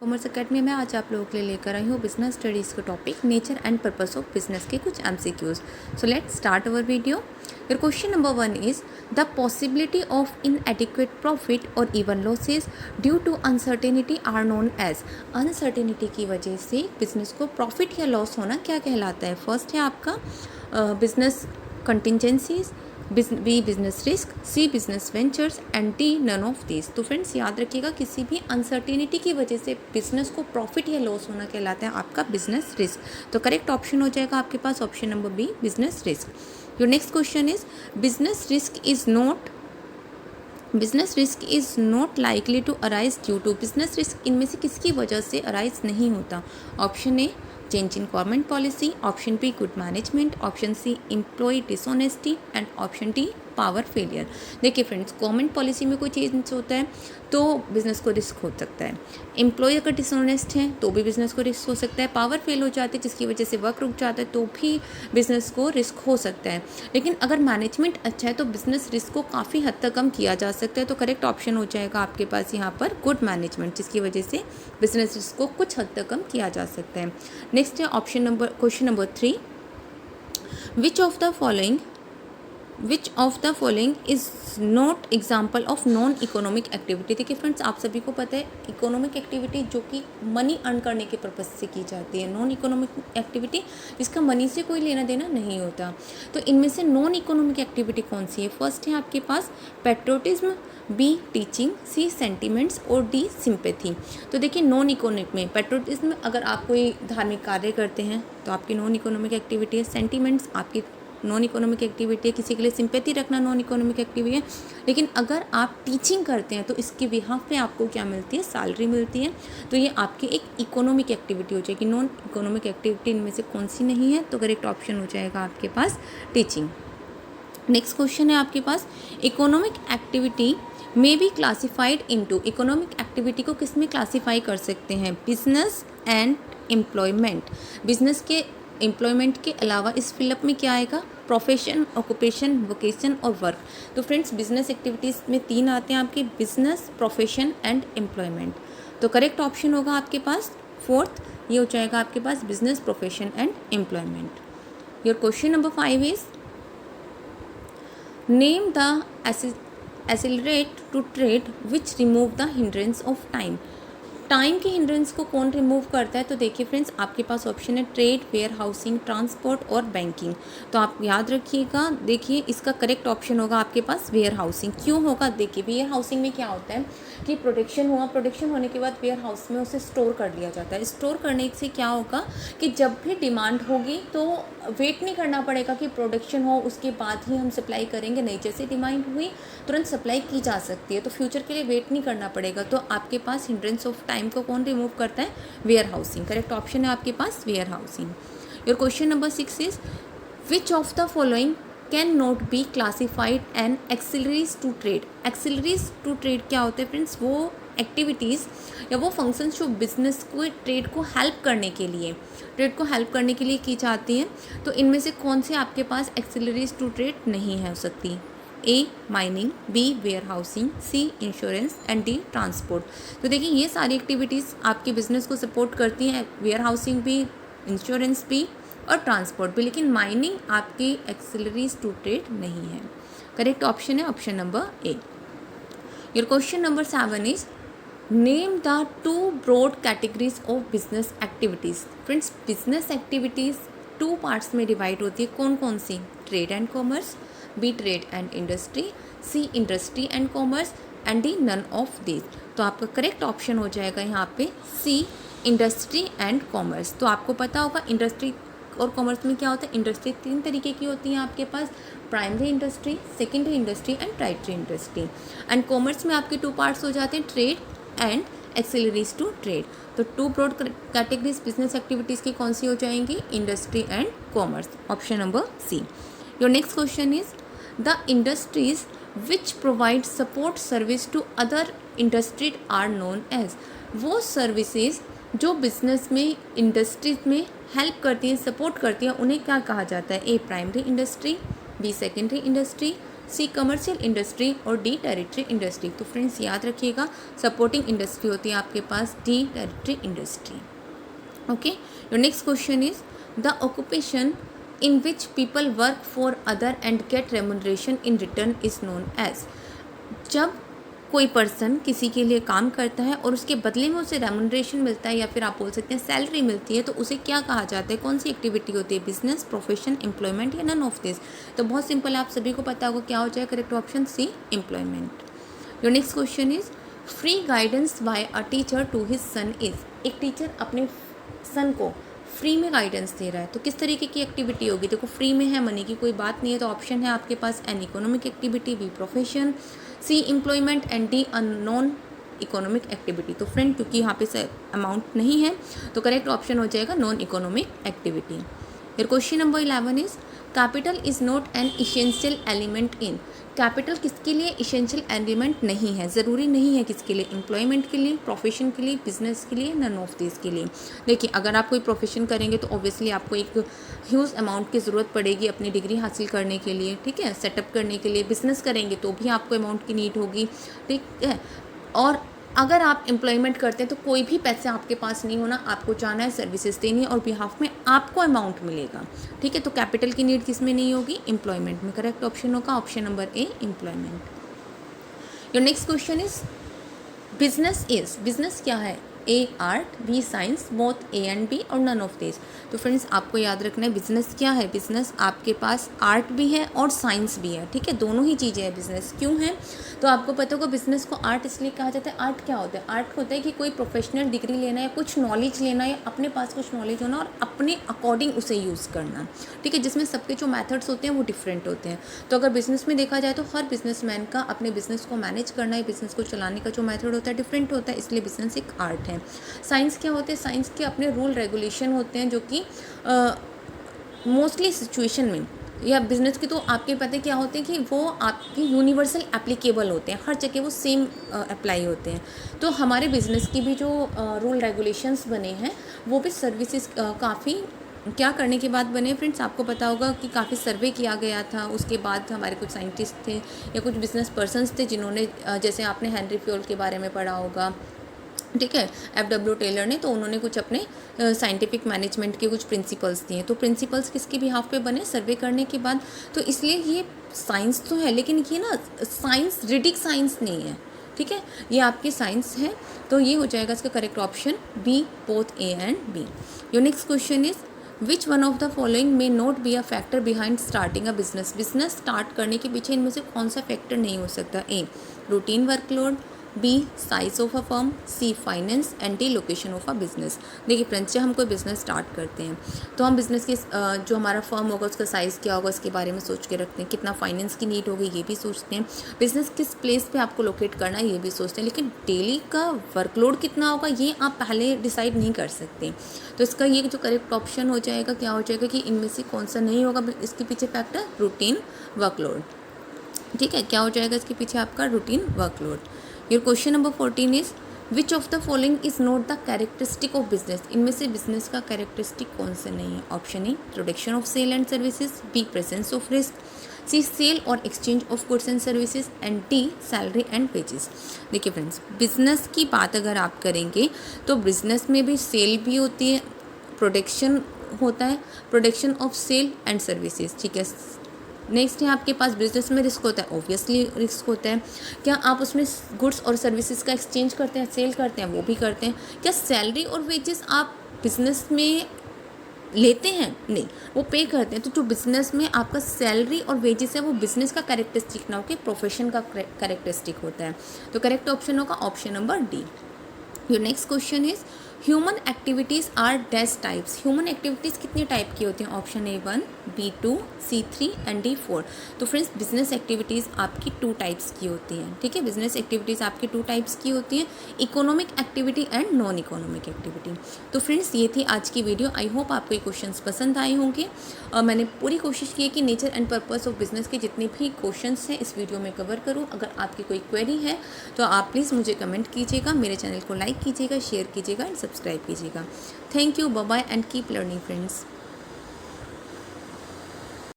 Commerce academy में आज आप लोगों के लिए लेकर आई हूँ बिजनेस स्टडीज़ का topic nature and purpose of business के कुछ MCQs. So let's start our video. Your question number 1 is the possibility of inadequate profit or even losses due to uncertainty are known as. Uncertainty की वजह से business को profit या loss होना क्या कहलाता है? फर्स्ट है आपका business contingencies, B business risk, C business ventures and D none of this. तो फ्रेंड्स याद रखिएगा, किसी भी अनसर्टेनिटी की वजह से बिजनेस को प्रॉफिट या लॉस होना कहलाता है आपका बिजनेस रिस्क। तो करेक्ट ऑप्शन हो जाएगा आपके पास option number B, business risk. Your next question is business risk is not likely to arise due to. Business risk इनमें से किसकी वजह से अराइज नहीं होता? Option A change in government policy, option B good management, option C employ dishonesty and option D power failure. देखिए friends, government policy में कोई चेंज होता है तो बिज़नेस को रिस्क हो सकता है। एम्प्लॉय अगर डिसऑनेस्ट हैं तो भी बिज़नेस को रिस्क हो सकता है। पावर फेल हो जाते हैं जिसकी वजह से वर्क रुक जाता है तो भी बिज़नेस को रिस्क हो सकता है। लेकिन अगर मैनेजमेंट अच्छा है तो बिज़नेस रिस्क को काफ़ी हद तक कम किया जा सकता है। तो करेक्ट ऑप्शन हो जाएगा आपके पास यहाँ पर गुड मैनेजमेंट, जिसकी वजह से बिज़नेस रिस्क को कुछ हद तक कम किया जा सकता है। नेक्स्ट है question number 3, which of the following is not example of non economic activity. देखिए फ्रेंड्स, आप सभी को पता है इकोनॉमिक एक्टिविटी जो कि मनी अर्न करने के पर्पज से की जाती है, नॉन इकोनॉमिक एक्टिविटी जिसका मनी से कोई लेना देना नहीं होता। तो इनमें से नॉन इकोनॉमिक एक्टिविटी कौन सी है? फर्स्ट है आपके पास patriotism, B teaching, C sentiments और डी सिंपैथी। तो देखिए नॉन इकोनॉमिक में पैट्रियोटिज्म, अगर आप कोई धार्मिक कार्य करते हैं तो आपकी नॉन इकोनॉमिक एक्टिविटी है। सेंटिमेंट्स आपकी नॉन इकोनॉमिक एक्टिविटी है, किसी के लिए सिंपैथी रखना नॉन इकोनॉमिक एक्टिविटी है। लेकिन अगर आप टीचिंग करते हैं तो इसके बिहाफ पे आपको क्या मिलती है? सैलरी मिलती है। तो ये आपकी एक इकोनॉमिक एक्टिविटी हो जाएगी। नॉन इकोनॉमिक एक्टिविटी इनमें से कौन सी नहीं है? तो करेक्ट ऑप्शन हो जाएगा आपके पास टीचिंग। नेक्स्ट क्वेश्चन है आपके पास, economic activity may be classified into. Economic activity को किस में क्लासीफाई कर सकते हैं? Business and employment. बिजनेस के एम्प्लॉयमेंट के अलावा इस फिलअप में क्या आएगा? प्रोफेशन, ऑक्यूपेशन, वोकेशन और वर्क। तो फ्रेंड्स बिजनेस एक्टिविटीज़ में 3 आते हैं आपके, बिजनेस, प्रोफेशन एंड एम्प्लॉयमेंट। तो करेक्ट ऑप्शन होगा आपके पास 4th, ये हो जाएगा आपके पास business, profession and employment. Your question number 5 is name the accelerate to trade which remove the hindrance of time. Time की हिंड्रेंस को कौन रिमूव करता है? तो देखिए फ्रेंड्स, आपके पास ऑप्शन है ट्रेड, वेयर हाउसिंग, ट्रांसपोर्ट और बैंकिंग। तो आप याद रखिएगा, देखिए इसका करेक्ट ऑप्शन होगा आपके पास वेयर हाउसिंग। क्यों होगा? देखिए वेयर हाउसिंग में क्या होता है कि प्रोडक्शन होने के बाद वेयर हाउस में उसे स्टोर कर लिया जाता है। स्टोर करने से क्या होगा कि जब भी डिमांड होगी तो वेट नहीं करना पड़ेगा कि प्रोडक्शन हो उसके बाद ही हम सप्लाई करेंगे। नहीं, जैसे डिमांड हुई तुरंत सप्लाई की जा सकती है। तो फ्यूचर के लिए वेट नहीं करना पड़ेगा। तो आपके पास हिंड्रेंस ऑफ टाइम को कौन रिमूव करता है? Where housing. करेक्ट ऑप्शन है आपके पास warehousing. Your question number 6 is which of the following can not be classified and auxiliaries to trade. Auxiliaries to trade क्या होते हैं फ्रेंड्स? वो एक्टिविटीज़ या वो फंक्शंस जो बिजनेस को, ट्रेड को हेल्प करने के लिए की जाती हैं। तो इनमें से कौन से आपके पास एक्सिलरीज टू ट्रेड नहीं हो सकती? A mining, B warehousing, C insurance and D transport. तो देखिए ये सारी एक्टिविटीज़ आपके बिजनेस को सपोर्ट करती हैं, वेयर हाउसिंग भी, इंश्योरेंस भी और ट्रांसपोर्ट भी। लेकिन माइनिंग आपकी एक्सिलरीज टू ट्रेड नहीं है। करेक्ट ऑप्शन है option number A. Your question number 7 is name the 2 broad categories of business activities. Friends business activities 2 parts में डिवाइड होती है। कौन कौन सी? Trade and commerce, B trade and industry, C industry and commerce and D none of this. तो आपका correct option हो जाएगा यहाँ पे सी इंडस्ट्री एंड कॉमर्स। तो आपको पता होगा इंडस्ट्री और कॉमर्स में क्या होता है। इंडस्ट्री 3 तरीके की होती है आपके पास, primary industry, secondary industry and tertiary industry. And commerce में आपके 2 पार्ट्स हो जाते हैं, trade and auxiliaries to trade. तो 2 ब्रॉड कैटेगरीज बिजनेस एक्टिविटीज़ की कौन सी हो जाएंगी? Industry and commerce. Option number C. Your next question is the industries which provide support service to other industry are known as. वो services जो business में, industries में हेल्प करती हैं, सपोर्ट करती हैं, उन्हें क्या कहा जाता है? A primary industry, B secondary industry, C commercial industry और डी टेरिटरी इंडस्ट्री। तो फ्रेंड्स याद रखिएगा, सपोर्टिंग इंडस्ट्री होती है आपके पास D territory industry. Okay, your next question is the occupation in which people work for other and get remuneration in return is known as। जब कोई पर्सन किसी के लिए काम करता है और उसके बदले में उसे रेमुनरेशन मिलता है या फिर आप बोल सकते हैं सैलरी मिलती है, तो उसे क्या कहा जाता है, कौन सी एक्टिविटी होती है, बिजनेस, प्रोफेशन, एम्प्लॉयमेंट या नन ऑफ दिस। तो बहुत सिंपल है, आप सभी को पता होगा क्या हो जाएगा, correct option C employment. Your next question is free guidance by a teacher to his son is. एक टीचर अपने सन को फ्री में गाइडेंस दे रहा है, तो किस तरीके की एक्टिविटी होगी। देखो फ्री में है, मनी की कोई बात नहीं है, तो ऑप्शन है आपके पास an economic activity, B profession, C employment and D a non economic activity. तो फ्रेंड क्योंकि यहाँ पे अमाउंट नहीं है तो करेक्ट ऑप्शन हो जाएगा non economic activity. Your question number 11 is capital is not an essential element in. Capital किसके लिए इसेंशियल एलिमेंट नहीं है, ज़रूरी नहीं है किसके लिए, एम्प्लॉयमेंट के लिए, प्रोफेशन के लिए, बिजनेस के लिए, नन ऑफ दिस के लिए। देखिए अगर आप कोई प्रोफेशन करेंगे तो ऑब्वियसली आपको एक ह्यूज अमाउंट की ज़रूरत पड़ेगी अपनी डिग्री हासिल करने के लिए, ठीक है, सेटअप करने के लिए। बिजनेस करेंगे तो भी आपको अमाउंट की नीड होगी, ठीक है। और अगर आप एम्प्लॉयमेंट करते हैं तो कोई भी पैसे आपके पास नहीं होना, आपको जाना है, सर्विसेज देनी है और बिहाफ में आपको अमाउंट मिलेगा, ठीक है। तो कैपिटल की नीड किस में नहीं होगी, एम्प्लॉयमेंट में। करेक्ट ऑप्शन होगा option number A employment. Your next question is business is. Business क्या है, A art, B science, both A and B और नन ऑफ दिस। तो फ्रेंड्स आपको याद रखना है बिजनेस क्या है, बिजनेस आपके पास आर्ट भी है और साइंस भी है, ठीक है, दोनों ही चीज़ें हैं बिजनेस। क्यों है, तो आपको पता होगा बिजनेस को आर्ट इसलिए कहा जाता है। आर्ट क्या होता है, आर्ट होता है कि कोई प्रोफेशनल डिग्री लेना या कुछ नॉलेज लेना या अपने पास कुछ नॉलेज होना और अपने अकॉर्डिंग उसे यूज़ करना, ठीक है, जिसमें सबके जो मेथड्स होते हैं वो डिफरेंट होते हैं। तो अगर बिजनेस में देखा जाए तो हर बिजनेसमैन का अपने बिजनेस को मैनेज करना या बिजनेस को चलाने का जो मेथड होता है डिफरेंट होता है, इसलिए बिजनेस एक आर्ट है। साइंस क्या होते हैं, साइंस के अपने रूल रेगुलेशन होते हैं जो कि मोस्टली सिचुएशन में या बिज़नेस के तो आपके पता क्या होते हैं कि वो आपके यूनिवर्सल एप्लीकेबल होते हैं, हर जगह वो सेम अप्लाई होते हैं। तो हमारे बिज़नेस की भी जो रूल रेगुलेशंस बने हैं वो भी सर्विसेज काफ़ी क्या करने के बाद बने फ्रेंड्स, आपको पता होगा कि काफ़ी सर्वे किया गया था, उसके बाद हमारे कुछ साइंटिस्ट थे या कुछ बिजनेस पर्सनस थे जिन्होंने जैसे आपने हेनरी फ्योल के बारे में पढ़ा होगा, ठीक है, FW टेलर ने, तो उन्होंने कुछ अपने साइंटिफिक मैनेजमेंट के कुछ प्रिंसिपल्स दिए। तो प्रिंसिपल्स किसके बिहाफ पे बने, सर्वे करने के बाद। तो इसलिए ये साइंस तो है लेकिन ये ना साइंस रिडिक साइंस नहीं है, ठीक है, ये आपकी साइंस है। तो ये हो जाएगा इसका correct option B, both A and B. Your next question is which one of the following may not be a factor behind starting a business. Business start करने के पीछे इनमें से कौन सा फैक्टर नहीं हो सकता, A routine workload, B size of a firm, C finance and D location of a business. देखिए फ्रेंड्स जब हम कोई बिजनेस स्टार्ट करते हैं तो हम बिजनेस के जो हमारा फर्म होगा उसका साइज़ क्या होगा इसके बारे में सोच के रखते हैं, कितना फाइनेंस की नीड होगी ये भी सोचते हैं, बिजनेस किस प्लेस पे आपको लोकेट करना है ये भी सोचते हैं, लेकिन डेली का वर्कलोड कितना होगा ये आप पहले डिसाइड नहीं कर सकते। तो इसका ये जो करेक्ट ऑप्शन हो जाएगा क्या हो जाएगा कि इनमें से कौन सा नहीं होगा इसके पीछे फैक्टर, रूटीन वर्कलोड, ठीक है, क्या हो जाएगा इसके पीछे आपका routine workload. Your question number 14 is which of the following is not the characteristic of business. इनमें से बिजनेस का कैरेक्टरिस्टिक कौन सा नहीं है, option A production of sale and services, B presence of risk, C sale और exchange of goods and services and D salary and wages. देखिए friends business की बात अगर आप करेंगे तो बिजनेस में भी सेल भी होती है, प्रोडक्शन होता है, production of sale and services, ठीक है। नेक्स्ट है आपके पास बिजनेस में रिस्क होता है, ऑब्वियसली रिस्क होता है। क्या आप उसमें गुड्स और सर्विसेज का एक्सचेंज करते हैं, सेल करते हैं, वो भी करते हैं। क्या सैलरी और वेजेस आप बिजनेस में लेते हैं, नहीं, वो पे करते हैं। तो जो बिजनेस में आपका सैलरी और वेजेस है वो बिजनेस का कैरेक्टरिस्टिक ना होकर प्रोफेशन का कैरेक्टरिस्टिक होता है। तो करेक्ट ऑप्शन होगा option number D. Your next question is human activities are dash types. Human activities कितनी टाइप की होती हैं, option A 1, B2, C3 and D4। तो फ्रेंड्स बिजनेस एक्टिविटीज़ आपकी 2 टाइप्स की होती हैं, ठीक है, बिजनेस एक्टिविटीज़ आपकी 2 टाइप्स की होती हैं, economic activity and non economic activity. तो फ्रेंड्स ये थी आज की वीडियो, आई होप आपको ये क्वेश्चंस पसंद आए होंगे और मैंने पूरी कोशिश की है कि nature and purpose of business के जितने भी क्वेश्चंस हैं इस वीडियो में कवर करूँ। अगर आपकी कोई क्वेरी है तो आप प्लीज़ मुझे कमेंट कीजिएगा, मेरे चैनल को लाइक कीजिएगा, शेयर कीजिएगा एंड सब्सक्राइब कीजिएगा। Thank you, bye bye and keep learning friends.